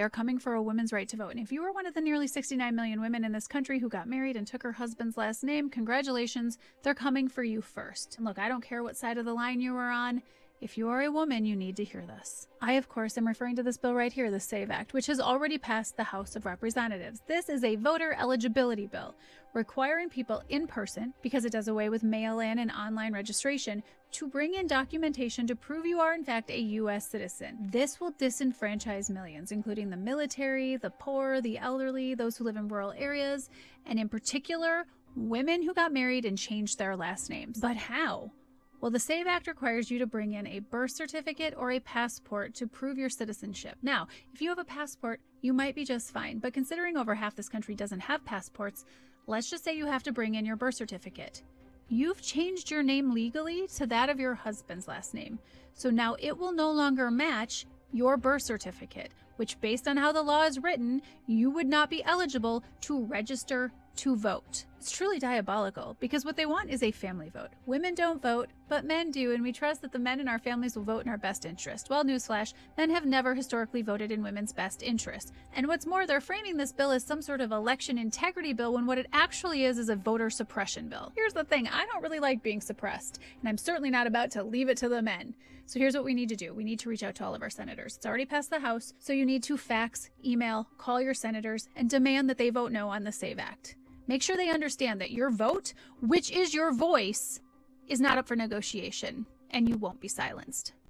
They're coming for a woman's right to vote. And if you are one of the nearly 69 million women in this country who got married and took her husband's last name, congratulations, they're coming for you first. And look, I don't care what side of the line you are on. If you are a woman, you need to hear this. I, of course, am referring to this bill right here, the SAVE Act, which has already passed the House of Representatives. This is a voter eligibility bill requiring people in person, because it does away with mail-in and online registration, to bring in documentation to prove you are in fact a U.S. citizen. This will disenfranchise millions, including the military, the poor, the elderly, those who live in rural areas, and in particular, women who got married and changed their last names. But how? Well, the SAVE Act requires you to bring in a birth certificate or a passport to prove your citizenship. Now, if you have a passport, you might be just fine, but considering over half this country doesn't have passports, let's just say you have to bring in your birth certificate. You've changed your name legally to that of your husband's last name. So now it will no longer match your birth certificate, which based on how the law is written, you would not be eligible to register to vote. It's truly diabolical because what they want is a family vote. Women don't vote, but men do, and we trust that the men in our families will vote in our best interest. Well, newsflash, men have never historically voted in women's best interest. And what's more, they're framing this bill as some sort of election integrity bill when what it actually is a voter suppression bill. Here's the thing, I don't really like being suppressed, and I'm certainly not about to leave it to the men. So here's what we need to do. We need to reach out to all of our senators. It's already passed the House, so you need to fax, email, call your senators, and demand that they vote no on the SAVE Act. Make sure they understand that your vote, which is your voice, is not up for negotiation, and you won't be silenced.